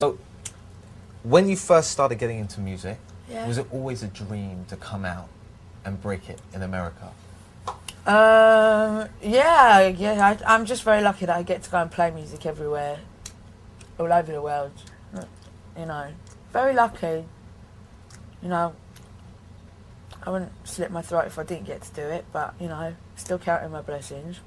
So, when you first started getting into music, Yeah. was it always a dream to come out and break it in America? Yeah. I'm just very lucky that I get to go and play music everywhere, all over the world. You know, very lucky. You know, I wouldn't slit my throat if I didn't get to do it, but you know, still counting my blessings.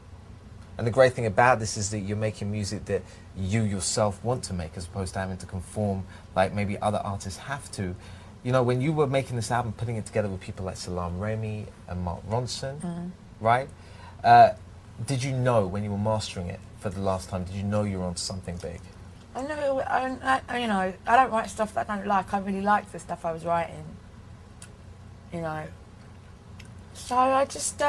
And the great thing about this is that you're making music that you yourself want to make, as opposed to having to conform like maybe other artists have to. You know, when you were making this album, putting it together with people like Salaam Remi and Mark Ronson, right? Did you know when you were mastering it for the last time, did you know you were onto something big? I don't write stuff that I don't like. I really liked the stuff I was writing. You know, so I just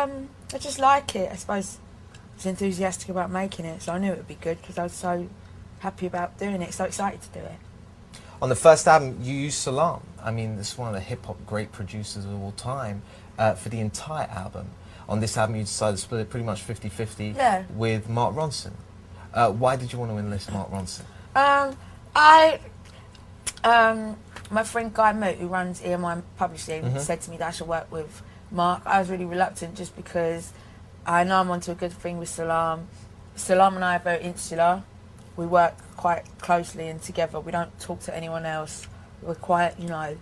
like it. I suppose I was enthusiastic about making it, so I knew it would be good because I was so happy about doing it, so excited to do it. On the first album, you used Salaam. I mean, this is one of the hip-hop great producers of all time for the entire album. On this album, you decided to split it pretty much 50-50 with Mark Ronson. Why did you want to enlist Mark Ronson? My friend Guy Moot, who runs EMI Publishing, said to me that I should work with Mark. I was really reluctant just because I know I'm onto a good thing with Salaam. Salaam and I are very insular. We work quite closely and together. We don't talk to anyone else. We're quite, you know,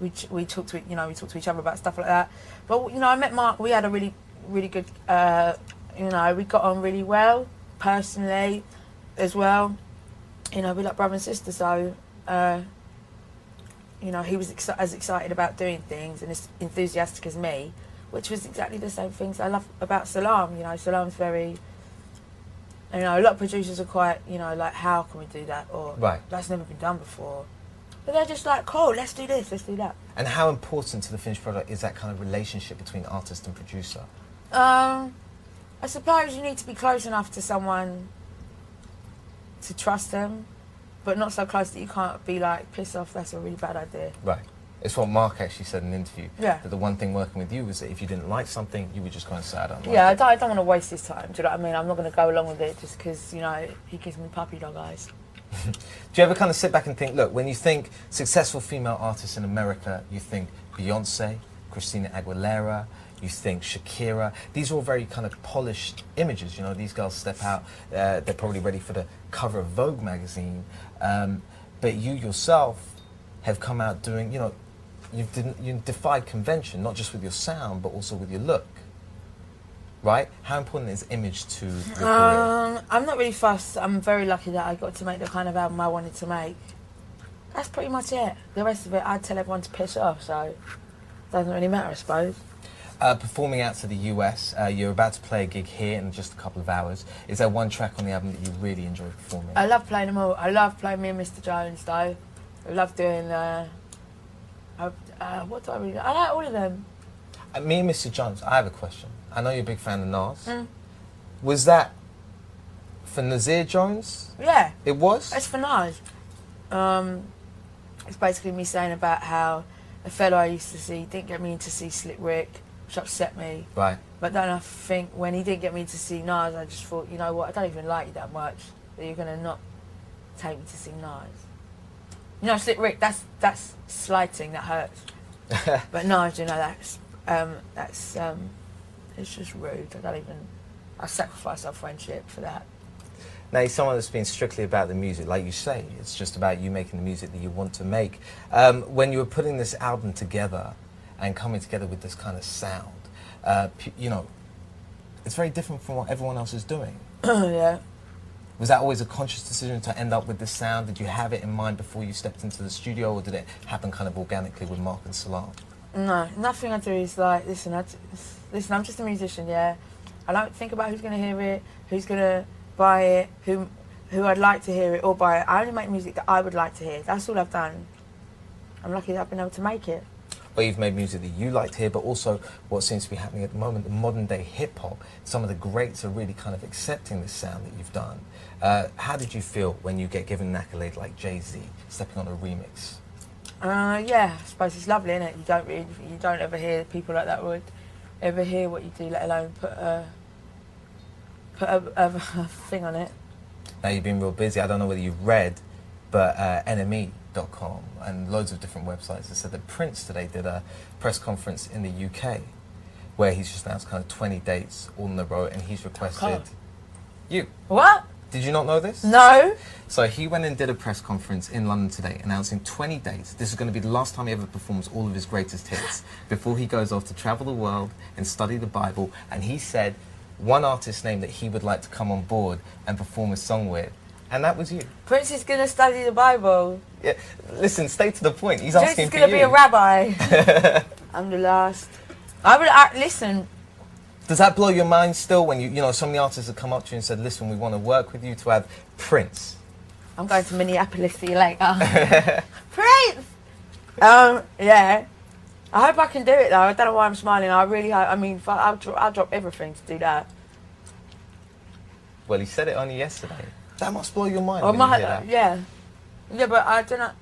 we talk to each other about stuff like that. But you know, I met Mark. We had a really good, you know, we got on really well personally as well. You know, we're like brother and sister. So, you know, he was as excited about doing things and as enthusiastic as me, which was exactly the same things I love about Salaam. You know, Salaam's very, you know, a lot of producers are quite, you know, like, how can we do that? Or, that's never been done before. But they're just like, cool, let's do this, let's do that. And how important to the finished product is that kind of relationship between artist and producer? I suppose you need to be close enough to someone to trust them, but not so close that you can't be like, piss off, that's a really bad idea. Right. It's what Mark actually said in an interview. Yeah. That the one thing working with you was that if you didn't like something, you would just go and say, I don't like Yeah, it. I don't want to waste his time, do you know what I mean? I'm not going to go along with it just because, you know, he gives me puppy dog eyes. Do you ever kind of sit back and think, look, when you think successful female artists in America, you think Beyonce, Christina Aguilera, you think Shakira. These are all very kind of polished images, you know, these girls step out, they're probably ready for the cover of Vogue magazine. But you yourself have come out doing, you know, you've defied convention, not just with your sound, but also with your look. Right? How important is image to your career? I'm not really fussed. I'm very lucky that I got to make the kind of album I wanted to make. That's pretty much it. The rest of it, I'd tell everyone to piss off, so it doesn't really matter, I suppose. Performing out to the US, you're about to play a gig here in just a couple of hours. Is there one track on the album that you really enjoy performing? I love playing them all. I love playing Me and Mr. Jones, though. I love doing, what do I really like? I like all of them. Me and Mr. Jones, I have a question. I know you're a big fan of Nas. Was that for Nasir Jones? Yeah. It was? It's for Nas. It's basically me saying about how a fellow I used to see didn't get me in to see Slick Rick, which upset me. Right. But then I think when he didn't get me to see Nas, I just thought, you know what, I don't even like you that much, that you're going to not take me to see Nas. You know, Slick Rick, that's slighting, that hurts. But Nas, you know, it's just rude. I sacrifice our friendship for that. Now, you're someone that's been strictly about the music, like you say. It's just about you making the music that you want to make. When you were putting this album together and coming together with this kind of sound, you know, it's very different from what everyone else is doing. Yeah. Was that always a conscious decision to end up with this sound? Did you have it in mind before you stepped into the studio, or did it happen kind of organically with Mark and Salaam? No, nothing I do is like, listen, I'm just a musician, yeah. I don't think about who's going to hear it, who's going to buy it, who I'd like to hear it or buy it. I only make music that I would like to hear. That's all I've done. I'm lucky that I've been able to make it. Well, you've made music that you like to hear, but also what seems to be happening at the moment, the modern day hip-hop, some of the greats are really kind of accepting this sound that you've done. How did you feel when you get given an accolade like Jay-Z stepping on a remix? Yeah, I suppose it's lovely, isn't it? You don't ever hear people like that would ever hear what you do, let alone put a thing on it. Now, you've been real busy. I don't know whether you've read, but NME.com and loads of different websites have said that Prince today did a press conference in the UK where he's just announced kind of 20 dates all in a row, and he's requested you. What? Did you not know this? No. So he went and did a press conference in London today announcing 20 dates. This is going to be the last time he ever performs all of his greatest hits before he goes off to travel the world and study the Bible. And he said one artist's name that he would like to come on board and perform a song with. And that was you. Prince is going to study the Bible. Yeah. Listen, stay to the point. He's Prince asking is for going to you. be a rabbi. I'm the last. I would listen. Does that blow your mind still when you know, some of the artists have come up to you and said, listen, we want to work with you to have Prince? I'm going to Minneapolis, see you later. Prince! Yeah. I hope I can do it though. I don't know why I'm smiling. I really hope, I mean, I'll drop everything to do that. Well, he said it only yesterday. That must blow your mind Oh, when you hear that. Yeah. Yeah, but I don't know.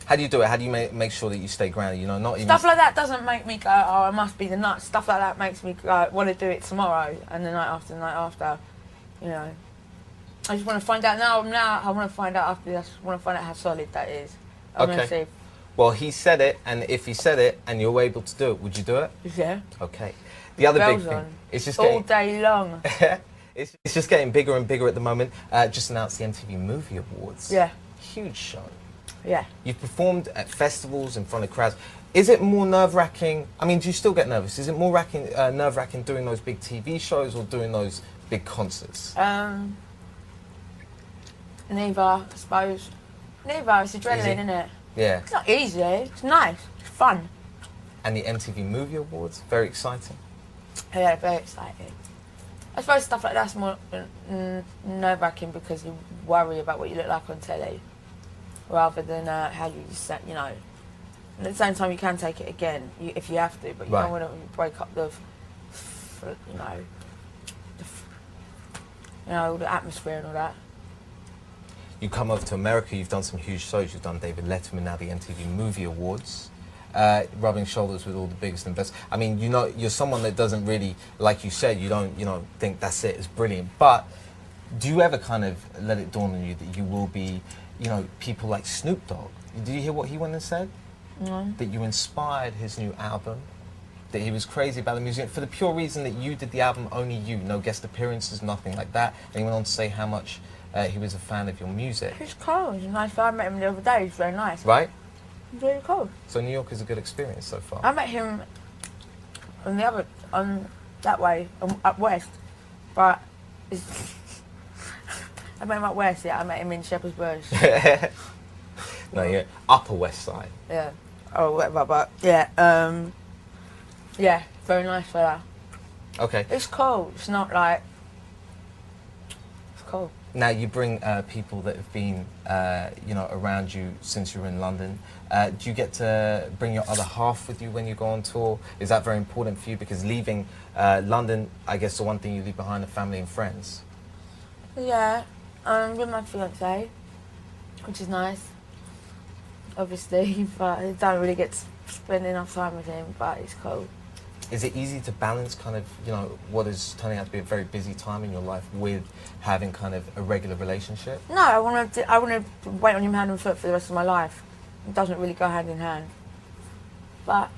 How do you do it? How do you make sure that you stay grounded? You know, not even... Stuff like that doesn't make me go, oh, I must be the nuts. Stuff like that makes me go, want to do it tomorrow and the night after, you know. I just want to find out now, I want to find out after this, I want to find out how solid that is. I'm going to see. Well, he said it, and if he said it and you were able to do it, would you do it? Yeah. Okay. The other big Bells thing, on. it's just all day long. it's just getting bigger and bigger at the moment. Just announced the MTV Movie Awards. Yeah. Huge show. Yeah. You've performed at festivals in front of crowds. Is it more nerve-wracking? I mean, do you still get nervous? Is it more nerve-wracking doing those big TV shows or doing those big concerts? Neither, I suppose. Neither. It's adrenaline, isn't it? Yeah. It's not easy. It's nice. It's fun. And the MTV Movie Awards, very exciting. Yeah, very exciting. I suppose stuff like that's more nerve-wracking because you worry about what you look like on telly, rather than how you set, you know. At the same time, you can take it again if you have to, but you don't want to break up the all the atmosphere and all that. You come over to America, you've done some huge shows, you've done David Letterman, now the MTV Movie Awards, rubbing shoulders with all the biggest and best. I mean, you know, you're someone that doesn't really, like you said, you don't think that's it, it's brilliant. But do you ever kind of let it dawn on you that you will be, you know, people like Snoop Dogg? Did you hear what he went and said? No. That you inspired his new album, that he was crazy about the music for the pure reason that you did the album, only you, no guest appearances, nothing like that. And he went on to say how much he was a fan of your music. He's cool. He's a nice guy. I met him the other day. He's very nice. Right? He's really cool. So New York is a good experience so far. I met him on that way, up west, but I met him up west. Yeah, I met him in Shepherd's Bush. No, yeah, Upper West Side. Yeah. Oh, whatever. But yeah, yeah, very nice fella. Okay. It's cool. It's not like it's cool. Now you bring people that have been, you know, around you since you were in London. Do you get to bring your other half with you when you go on tour? Is that very important for you? Because leaving London, I guess the one thing you leave behind are family and friends. Yeah, with my fiance, which is nice. Obviously, but I don't really get to spend enough time with him. But it's cool. Is it easy to balance kind of, you know, what is turning out to be a very busy time in your life with having kind of a regular relationship? No, I want to wait on him hand and foot for the rest of my life. It doesn't really go hand in hand. But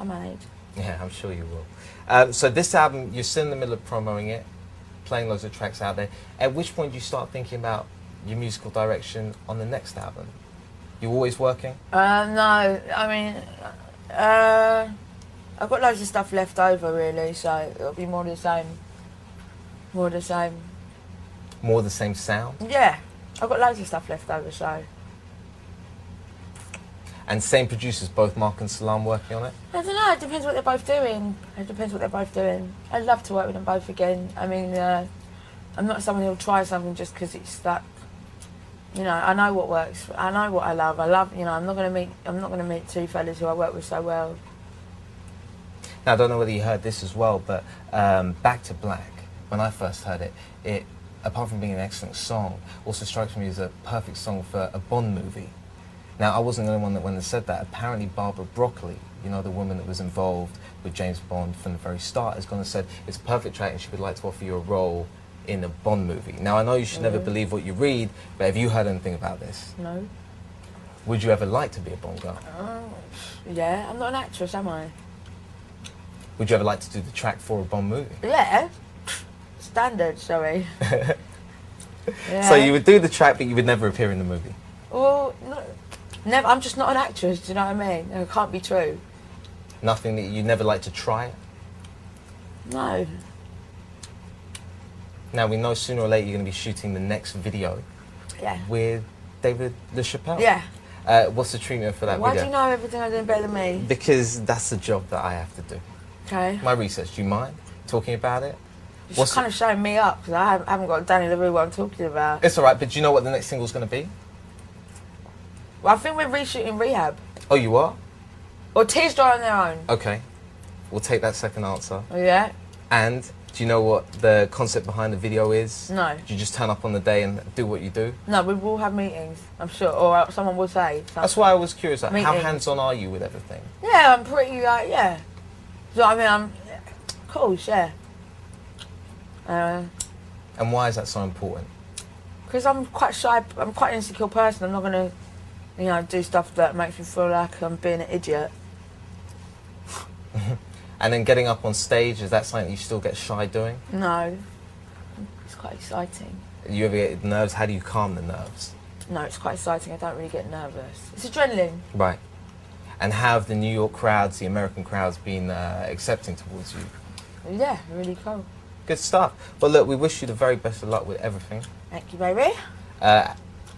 I manage. Yeah, I'm sure you will. So this album, you're still in the middle of promoting it, playing loads of tracks out there. At which point do you start thinking about your musical direction on the next album? You always working? No, I mean, I've got loads of stuff left over really, so it'll be more the same. More the same. More the same sound? Yeah, I've got loads of stuff left over, so. And same producers, both Mark and Salam working on it? I don't know, it depends what they're both doing. It depends what they're both doing. I'd love to work with them both again. I mean, I'm not someone who'll try something just because it's stuck. You know, I know what works. I know what I love. You know, I'm not gonna meet two fellas who I work with so well. Now, I don't know whether you heard this as well, but Back to Black, when I first heard it, it, apart from being an excellent song, also strikes me as a perfect song for a Bond movie. Now, I wasn't the only one that when they said that. Apparently, Barbara Broccoli, you know, the woman that was involved with James Bond from the very start, has gone and said it's a perfect track and she would like to offer you a role in a Bond movie? Now, I know you should never believe what you read, but have you heard anything about this? No. Would you ever like to be a Bond girl? Yeah, I'm not an actress, am I? Would you ever like to do the track for a Bond movie? Yeah. Standard, sorry. Yeah. So you would do the track, but you would never appear in the movie? Well, no, never. I'm just not an actress, do you know what I mean? It can't be true. Nothing that you'd never like to try it? No. Now, we know sooner or later you're going to be shooting the next video Yeah. with David LaChapelle. Yeah. What's the treatment for that Why video? do you know everything I'm doing better than me? Because that's the job that I have to do. Okay. My research, do you mind talking about it? You're just kind of showing me up because I haven't got Danny LaRue what I'm talking about. It's all right, but do you know what the next single's going to be? Well, I think we're reshooting Rehab. Oh, you are? Or Tears Dry on Their Own. Okay. We'll take that second answer. Oh, yeah? And do you know what the concept behind the video is? No. Do you just turn up on the day and do what you do? No, we will have meetings, I'm sure. Or someone will say something. That's why I was curious. Like, how Meetings. hands-on are you with everything? Yeah, I'm pretty, yeah. Do you know what I mean? I'm cool, yeah. And why is that so important? Because I'm quite shy, I'm quite an insecure person. I'm not going to, do stuff that makes me feel like I'm being an idiot. And then getting up on stage, is that something you still get shy doing? No. It's quite exciting. You ever get nerves? How do you calm the nerves? No, it's quite exciting. I don't really get nervous. It's adrenaline. Right. And have the New York crowds, the American crowds, been accepting towards you? Yeah, really cool. Good stuff. Well, look, we wish you the very best of luck with everything. Thank you, baby.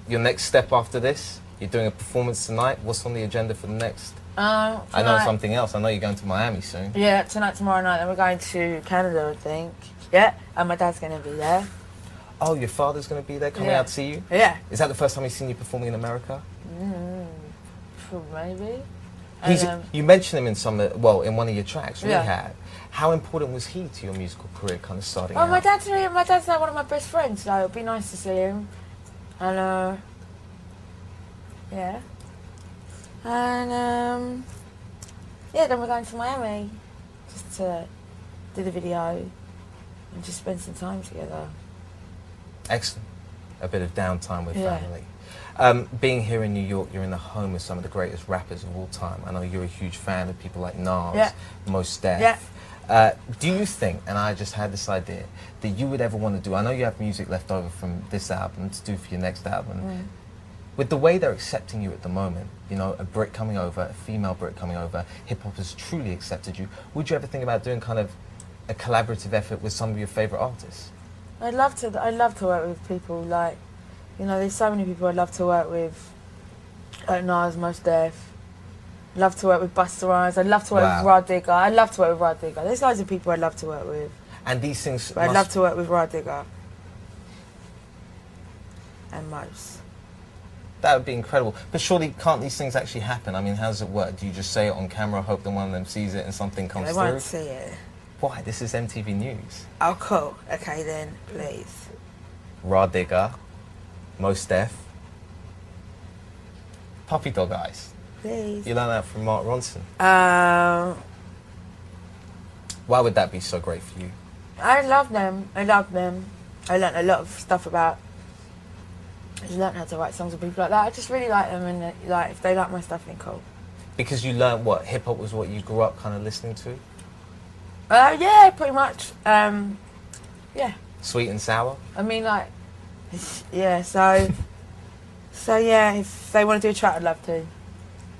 Your next step after this, you're doing a performance tonight. What's on the agenda for the next? Tonight, I know something else. I know you're going to Miami soon. Yeah, tonight, tomorrow night, then we're going to Canada, I think. Yeah, and my dad's going to be there. Oh, your father's going to be there coming out to see you? Yeah. Is that the first time he's seen you performing in America? Maybe. You mentioned him in in one of your tracks, Yeah. Rehab. How important was he to your musical career, kind of starting Oh, out? my dad's like one of my best friends, so it'd be nice to see him. And, yeah. And, yeah, then we're going to Miami just to do the video and just spend some time together. Excellent. A bit of downtime with Yeah. family. Being here in New York, you're in the home of some of the greatest rappers of all time. I know you're a huge fan of people like Nas, Yeah. Mos Def. Yeah. Do you think, and I just had this idea, that you would ever want to do, I know you have music left over from this album to do for your next album, with the way they're accepting you at the moment, a Brit coming over, a female Brit coming over, hip-hop has truly accepted you, would you ever think about doing kind of a collaborative effort with some of your favourite artists? I'd love to work with people like, there's so many people I'd love to work with, like Nas, Mos Def. Love to work with Busta Rhymes. I'd love to work with Rod Digger. I'd love to work with Rod Digger. There's loads of people I'd love to work with. And these things But I'd love to work with Rod Digger. And Mos. That would be incredible. But surely can't these things actually happen? I mean, how does it work? Do you just say it on camera, hope that one of them sees it and something comes They through? won't see it. Why? This is MTV News. Oh, cool. Okay, then, please. Rod Digger, Mos Def, Puppy Dog Eyes. Please. You learned that from Mark Ronson. I Why would that be so great for you? love them. I learnt a lot of stuff about. I just learnt how to write songs with people like that. I just really like them, and if they like my stuff, then cool. Because you learned what? Hip-hop was what you grew up kind of listening to? Yeah, pretty much. Yeah. Sweet and sour? I mean, yeah, so yeah, if they want to do a track, I'd love to.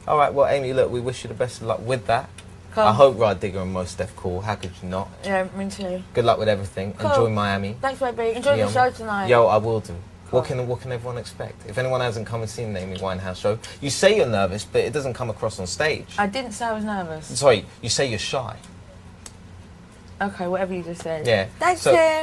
All right, well, Amy, look, we wish you the best of luck with that. Cool. I hope Rod Digger and Mos Def cool. How could you not? Yeah, me too. Good luck with everything. Cool. Enjoy Miami. Thanks, baby. Enjoy the show tonight. Yo, I will do. Cool. What can everyone expect? If anyone hasn't come and seen the Amy Winehouse show, you say you're nervous, but it doesn't come across on stage. I didn't say I was nervous. Sorry, you say you're shy. Okay, whatever you just said. Yeah. Thanks, So- Tim.